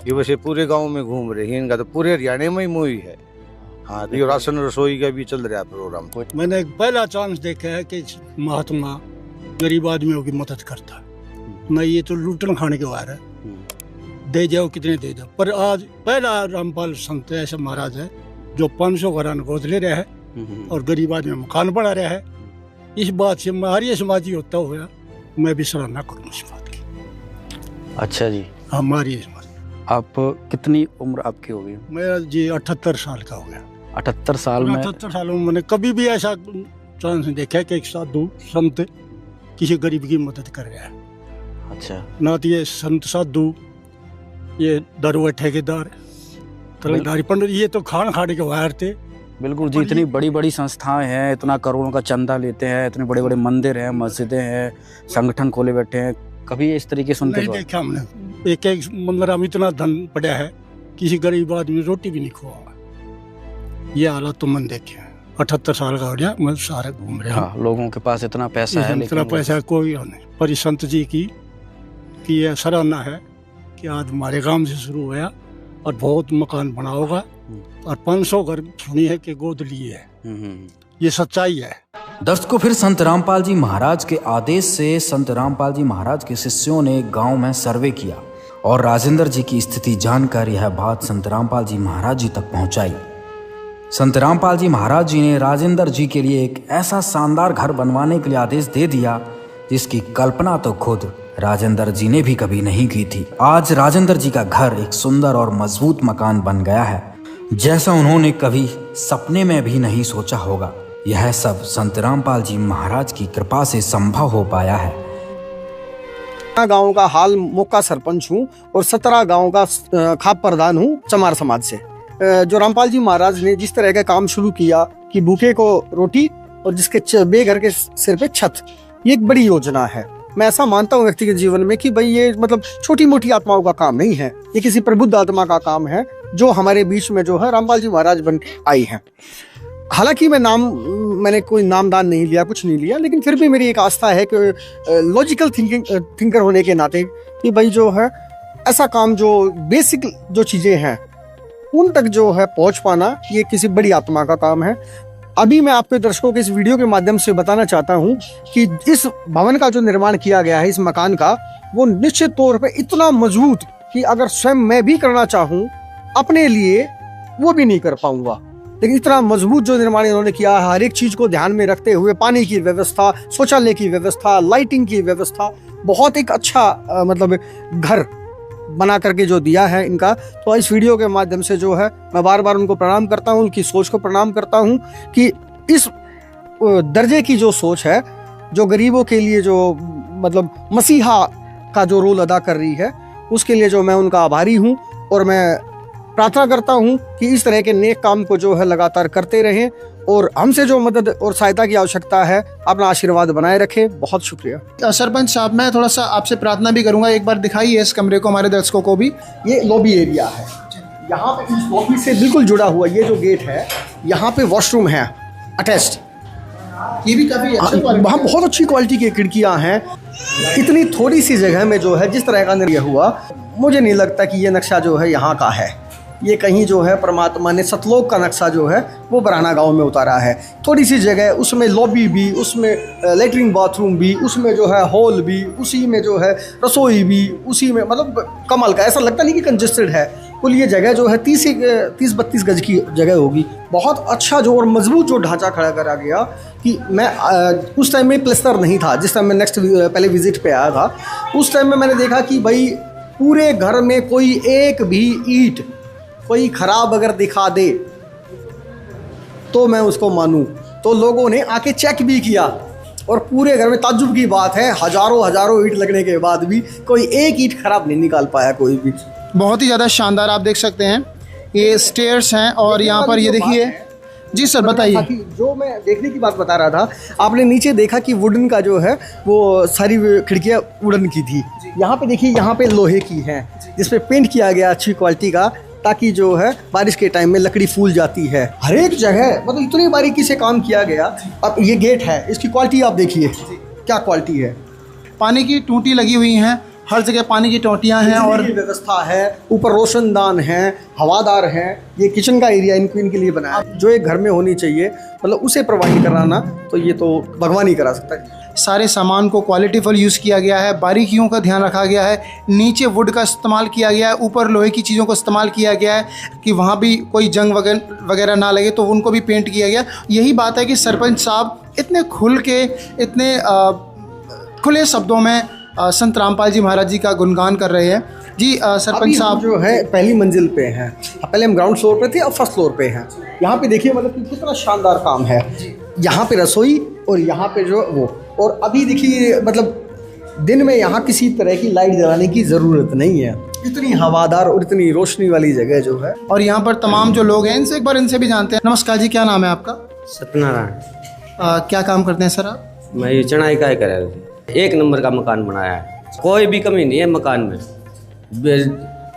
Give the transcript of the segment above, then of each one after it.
ये वैसे पूरे गांव में घूम रहे हैं, इनका तो पूरे हरियाणा में ही मुहिम है। हाँ, तो ये राशन रसोई का भी चल रहा है प्रोग्राम। मैंने एक पहला चांस देखा है कि महात्मा गरीब आदमियों की मदद करता है। मैं ये तो लूटन खाने के वार है, दे जाओ कितने दे दो। पर आज पहला रामपाल संत ऐसा महाराज है जो 500 घरान गोद ले रहा है और गरीब आदमी मकान बना रहा है। इस बात से हमारी समाजी होता हुआ मैं भी सराहना करूँ इस बात की। अच्छा जी, हमारी समाज। आप कितनी उम्र आपकी हो गई? मेरा जी 78 साल का हो गया। 78 साल में? 78 सालों में मैंने कभी भी ऐसा चांस नहीं देखा कि एक साधु संत किसी गरीब की मदद कर रहा है। अच्छा। ना तो ये संत साधु, ये दरवा ठेकेदार, तलदारी पंडित, ये तो खान खाने के वायर थे। बिल्कुल जी, इतनी बड़ी बड़ी संस्थाएं हैं, इतना करोड़ों का चंदा लेते हैं, इतने बड़े बड़े मंदिर हैं, मस्जिदें हैं, संगठन खोले बैठे हैं, कभी इस तरीके सुनते नहीं देखा हमने। एक एक मंदिर में इतना धन पड़ा है, किसी गरीब आदमी रोटी भी नहीं खुआ। ये हालत तो मन देखे। 78 साल का हो गया, मैं सारे घूम रहा हूँ। हाँ, लोगों के पास इतना पैसा है, इतना पैसा कोई नहीं। पर इस संत जी की यह सराहना है कि आज हमारे गांव से शुरू हुआ और बहुत मकान बना होगा और 500 घर सुनी है कि गोद लिए है। ये सच्चाई है। दर्शकों, फिर संत रामपाल जी महाराज के आदेश से संत रामपाल जी महाराज के शिष्यों ने गांव में सर्वे किया और राजेंद्र जी की स्थिति जानकर यह बात संत रामपाल जी महाराज जी तक पहुंचाई। संत रामपाल जी महाराज जी ने राजेंद्र जी के लिए एक ऐसा शानदार घर बनवाने के लिए आदेश दे दिया जिसकी कल्पना तो खुद राजेंद्र जी ने भी कभी नहीं की थी। आज राजेंद्र जी का घर एक सुंदर और मजबूत मकान बन गया है, जैसा उन्होंने कभी सपने में भी नहीं सोचा होगा। यह सब संत रामपाल जी महाराज की कृपा से संभव हो पाया है। गांव का हाल मौका सरपंच हूँ और 17 गांव का खाप प्रधान हूँ चमार समाज से। जो रामपाल जी महाराज ने जिस तरह का काम शुरू किया कि भूखे को रोटी और जिसके बेघर के सिर पे छत, ये एक बड़ी योजना है। मैं ऐसा मानता हूँ व्यक्तिगत जीवन में कि भाई ये मतलब छोटी मोटी आत्माओं का काम नहीं है, ये किसी प्रबुद्ध आत्मा का काम है जो हमारे बीच में जो है रामपाल जी महाराज बन आई हैं। हालांकि मैंने कोई नामदान नहीं लिया, कुछ नहीं लिया, लेकिन फिर भी मेरी एक आस्था है कि लॉजिकल थिंकर होने के नाते कि भाई जो है ऐसा काम जो बेसिक जो चीज़ें हैं उन तक जो है पहुंच पाना, ये किसी बड़ी आत्मा का काम है। अभी मैं आपके दर्शकों के इस वीडियो के माध्यम से बताना चाहता हूं कि इस भवन का जो निर्माण किया गया है, इस मकान का, वो निश्चित तौर पे इतना मजबूत कि अगर स्वयं मैं भी करना चाहूं अपने लिए वो भी नहीं कर पाऊंगा। लेकिन इतना मजबूत जो निर्माण इन्होंने किया है, हर एक चीज को ध्यान में रखते हुए, पानी की व्यवस्था, शौचालय की व्यवस्था, लाइटिंग की व्यवस्था, बहुत एक अच्छा मतलब घर बना करके जो दिया है इनका। तो इस वीडियो के माध्यम से जो है मैं बार बार उनको प्रणाम करता हूँ, उनकी सोच को प्रणाम करता हूँ कि इस दर्जे की जो सोच है, जो गरीबों के लिए जो मतलब मसीहा का जो रोल अदा कर रही है, उसके लिए जो मैं उनका आभारी हूँ। और मैं प्रार्थना करता हूँ कि इस तरह के नेक काम को जो है लगातार करते रहें और हमसे जो मदद और सहायता की आवश्यकता है अपना आशीर्वाद बनाए रखें। बहुत शुक्रिया। सरपंच साहब, मैं थोड़ा सा आपसे प्रार्थना भी करूंगा, एक बार दिखाइए इस कमरे को हमारे दर्शकों को भी। ये लॉबी एरिया है, यहाँ पे इस लॉबी से बिल्कुल जुड़ा हुआ ये जो गेट है, यहाँ पे वॉशरूम है अटैच्ड। ये भी काफी अच्छा, वहाँ बहुत अच्छी क्वालिटी की खिड़कियाँ हैं। इतनी थोड़ी सी जगह में जो है जिस तरह का निर्माण हुआ, मुझे नहीं लगता कि ये नक्शा जो है यहाँ का है। ये कहीं जो है परमात्मा ने सतलोक का नक्शा जो है वो बराना गांव में उतारा है। थोड़ी सी जगह, उसमें लॉबी भी, उसमें लेटरिन बाथरूम भी, उसमें जो है हॉल भी, उसी में जो है रसोई भी, उसी में मतलब कमाल का, ऐसा लगता नहीं कि कंजेस्टेड है। कुल ये जगह जो है 30-32 गज की जगह होगी। बहुत अच्छा जो और मजबूत जो ढांचा खड़ा करा गया कि मैं उस टाइम में प्लस्तर नहीं था, जिस टाइम मैं पहले विजिट पे आया था, उस टाइम में मैंने देखा कि भाई पूरे घर में कोई एक भी ईंट कोई खराब अगर दिखा दे तो मैं उसको मानूं। तो लोगों ने आके चेक भी किया और पूरे घर में ताज्जुब की बात है, हजारों ईंट लगने के बाद भी कोई एक ईंट खराब नहीं निकाल पाया कोई भी। बहुत ही ज़्यादा शानदार, आप देख सकते हैं ये स्टेयर्स हैं और यहाँ पर ये देखिए। जी सर बताइए। जो मैं देखने की बात बता रहा था, आपने नीचे देखा कि वुडन का जो है वो सारी खिड़कियाँ वुडन की थी। यहाँ पे देखिए, यहाँ पे लोहे की हैं जिसपे पेंट किया गया अच्छी क्वालिटी का, ताकि जो है बारिश के टाइम में लकड़ी फूल जाती है। हर एक जगह मतलब इतनी बारीकी से काम किया गया। अब ये गेट है, इसकी क्वालिटी आप देखिए क्या क्वालिटी है। पानी की टूटी लगी हुई हैं हर जगह पानी की टोंटियाँ हैं और बिजली की व्यवस्था है, ऊपर रोशनदान है, हवादार है। ये किचन का एरिया इनके लिए बनाया है। जो एक घर में होनी चाहिए मतलब उसे प्रोवाइड कराना तो ये तो भगवान ही करा सकता है। सारे सामान को क्वालिटीफुल यूज़ किया गया है, बारीकियों का ध्यान रखा गया है, नीचे वुड का इस्तेमाल किया गया है, ऊपर लोहे की चीज़ों को इस्तेमाल किया गया है कि वहाँ भी कोई जंग वगैरह ना लगे, तो उनको भी पेंट किया गया। यही बात है कि सरपंच साहब इतने खुल के, इतने खुले शब्दों में संत रामपाल जी महाराज जी का गुणगान कर रहे हैं। जी सरपंच साहब जो है पहली मंजिल पे हैं, पहले हम ग्राउंड फ्लोर पे थे, अब फर्स्ट फ्लोर पे हैं। यहाँ पे देखिए मतलब कि कितना शानदार काम है। यहाँ पे रसोई और यहाँ पे जो वो, और अभी देखिए मतलब दिन में यहाँ किसी तरह की लाइट जलाने की ज़रूरत नहीं है। इतनी हवादार और इतनी रोशनी वाली जगह जो है। और यहाँ पर तमाम जो लोग हैं इनसे एक बार इनसे भी जानते हैं। नमस्कार जी, क्या नाम है आपका? सत्यनारायण। क्या काम करते हैं सर आप? मैं ये चढ़ाई का करा, एक नंबर का मकान बनाया है, कोई भी कमी नहीं है मकान में।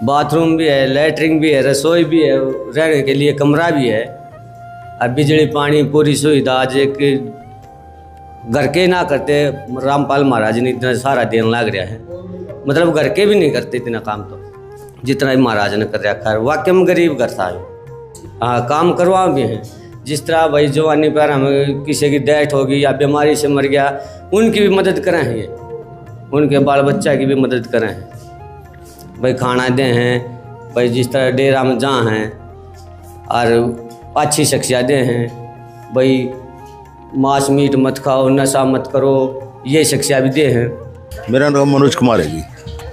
बाथरूम भी है, लैट्रिन भी है, रसोई भी है, रहने के लिए कमरा भी है, और बिजली पानी पूरी सुविधा। आज एक घर के ना करते रामपाल महाराज ने इतना सारा देन लग रहा है, मतलब घर के भी नहीं करते इतना काम तो जितना ही महाराज ने कर रखा है। वाकई में गरीब घर था। हाँ, काम करवा भी हैं। जिस तरह भाई जवानी पर हमें किसी की डेथ होगी या बीमारी से मर गया, उनकी भी मदद करें हैं, ये उनके बाल बच्चा की भी मदद करें हैं। भाई खाना दें हैं, भाई जिस तरह डेरा में जहाँ हैं और अच्छी शख्सियत दें हैं, भाई मांस मीट मत खाओ, नशा मत करो, ये शख्सियत भी दे हैं। मेरा नाम मनोज कुमार है जी,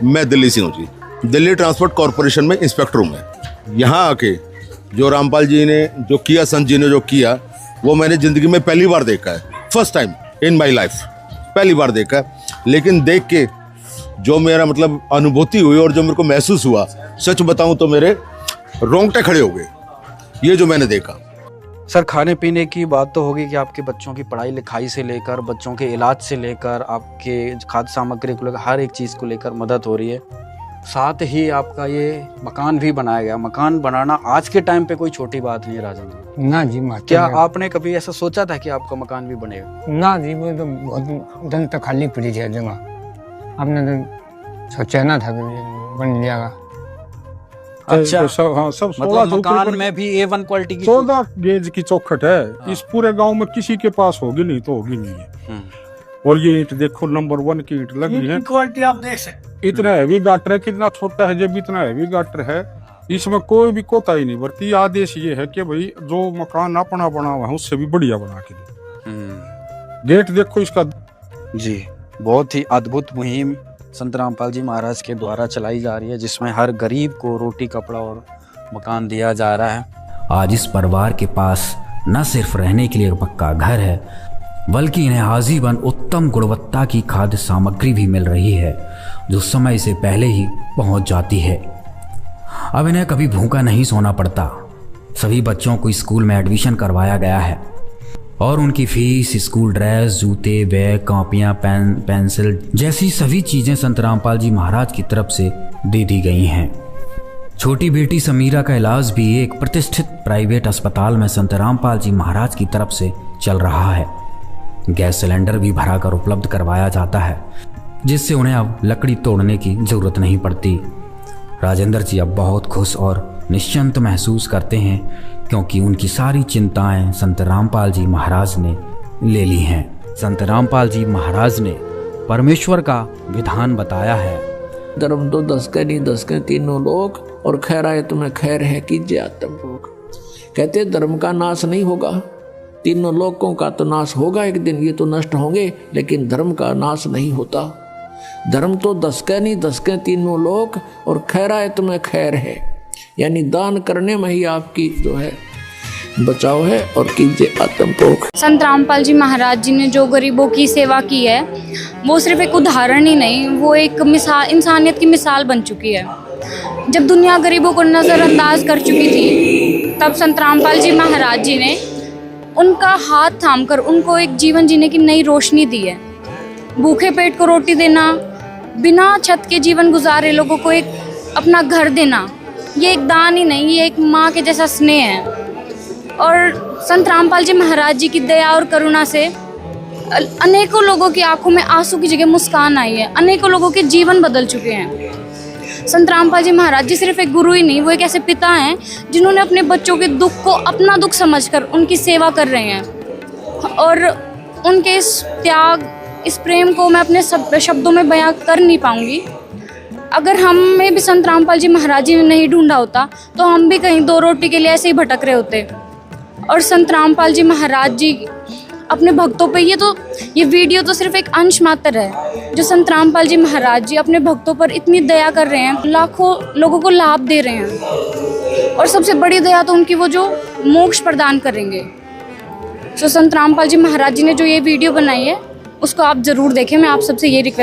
मैं दिल्ली से हूँ जी। दिल्ली ट्रांसपोर्ट कॉरपोरेशन में इंस्पेक्टर हूँ मैं। यहाँ आके जो रामपाल जी ने जो किया, संत जी ने जो किया, वो मैंने ज़िंदगी में पहली बार देखा है। First time in my life पहली बार देखा है। लेकिन देख के जो मेरा मतलब अनुभूति हुई और जो मेरे को महसूस हुआ, सच बताऊं तो मेरे रोंगटे खड़े हो गए, ये जो मैंने देखा। सर, खाने पीने की बात तो होगी कि आपके बच्चों की पढ़ाई लिखाई से लेकर बच्चों के इलाज से लेकर आपके खाद्य सामग्री को लेकर हर एक चीज़ को लेकर मदद हो रही है। साथ ही आपका ये मकान भी बनाया गया। मकान बनाना आज के टाइम पे कोई छोटी बात नहीं है राजेंद्र। ना जी माता, क्या आपने कभी ऐसा सोचा था कि आपका मकान भी बनेगा? ना जी, वो तो बहुत दिन तक खाली पड़ी है जगह। आपने तो सोचा ना था कि बन जाएगा। अच्छा, हाँ, सब मतलब मकान में भी A1 क्वालिटी की 14 गेज की चौखट है। हाँ। इस पूरे गांव में किसी के पास होगी नहीं तो होगी नहीं है। और ये ईंट देखो, नंबर 1 की ईंट लगी है। क्वालिटी आप देख सकते। इतना हैवी गाटर है, कितना छोटा है जब इतना हैवी गाटर है, इसमें कोई भी कोताही नहीं बरती। आदेश ये है कि भाई जो मकान अपना बना हुआ है उससे भी बढ़िया बना के दे। गेट देखो इसका। जी, बहुत ही अद्भुत मुहिम संत रामपाल जी महाराज के द्वारा चलाई जा रही है, जिसमें हर गरीब को रोटी कपड़ा और मकान दिया जा रहा है। आज इस परिवार के पास न सिर्फ रहने के लिए एक पक्का घर है, बल्कि इन्हें आजीवन उत्तम गुणवत्ता की खाद्य सामग्री भी मिल रही है, जो समय से पहले ही पहुंच जाती है। अब इन्हें कभी भूखा नहीं सोना पड़ता। सभी बच्चों को स्कूल में एडमिशन करवाया गया है और उनकी फीस, स्कूल ड्रेस, जूते, बैग, कॉपियाँ, पेंसिल जैसी सभी चीज़ें संत रामपाल जी महाराज की तरफ से दे दी गई हैं। छोटी बेटी समीरा का इलाज भी एक प्रतिष्ठित प्राइवेट अस्पताल में संत रामपाल जी महाराज की तरफ से चल रहा है। गैस सिलेंडर भी भरा कर उपलब्ध करवाया जाता है, जिससे उन्हें अब लकड़ी तोड़ने की जरूरत नहीं पड़ती। राजेंद्र जी अब बहुत खुश और निश्चिंत महसूस करते हैं, क्योंकि उनकी सारी चिंताएं संत रामपाल जी महाराज ने ले ली हैं। संत रामपाल जी महाराज ने परमेश्वर का विधान बताया है। धर्म तो 10 के नहीं 10 के तीनों लोग, और खैर आए तुम्हें खैर है कीजिए आत्म भोग। कहते धर्म का नाश नहीं होगा, तीनों लोगों का तो नाश होगा एक दिन, ये तो नष्ट होंगे, लेकिन धर्म का नाश नहीं होता। धर्म तो 10 के नहीं 10 के तीनों लोग, और खैर आए तुम्हें खैर है, यानी दान करने में ही आपकी जो है बचाव है, और कीजिए आत्मभोग। संत रामपाल जी महाराज जी ने जो गरीबों की सेवा की है, वो सिर्फ एक उदाहरण ही नहीं, वो एक मिसाल, इंसानियत की मिसाल बन चुकी है। जब दुनिया गरीबों को नज़रअंदाज कर चुकी थी, तब संत रामपाल जी महाराज जी ने उनका हाथ थामकर उनको एक जीवन जीने की नई रोशनी दी है। भूखे पेट को रोटी देना, बिना छत के जीवन गुजारे लोगों को एक अपना घर देना, ये एक दान ही नहीं, ये एक माँ के जैसा स्नेह है। और संत रामपाल जी महाराज जी की दया और करुणा से अनेकों लोगों की आंखों में आंसू की जगह मुस्कान आई है, अनेकों लोगों के जीवन बदल चुके हैं। संत रामपाल जी महाराज जी सिर्फ एक गुरु ही नहीं, वो एक ऐसे पिता हैं जिन्होंने अपने बच्चों के दुख को अपना दुख समझकर उनकी सेवा कर रहे हैं। और उनके इस त्याग, इस प्रेम को मैं अपने शब्दों में बयां कर नहीं पाऊंगी। अगर हमें भी संत रामपाल जी महाराज जी ने नहीं ढूंढा होता तो हम भी कहीं दो रोटी के लिए ऐसे ही भटक रहे होते। और संत रामपाल जी महाराज जी अपने भक्तों पे, ये वीडियो तो सिर्फ एक अंश मात्र है जो संत रामपाल जी महाराज जी अपने भक्तों पर इतनी दया कर रहे हैं, लाखों लोगों को लाभ दे रहे हैं। और सबसे बड़ी दया तो उनकी वो जो मोक्ष प्रदान करेंगे। तो संत रामपाल जी महाराज जी ने जो ये वीडियो बनाई है उसको आप ज़रूर देखें। मैं आप सबसे ये रिक्वेस्ट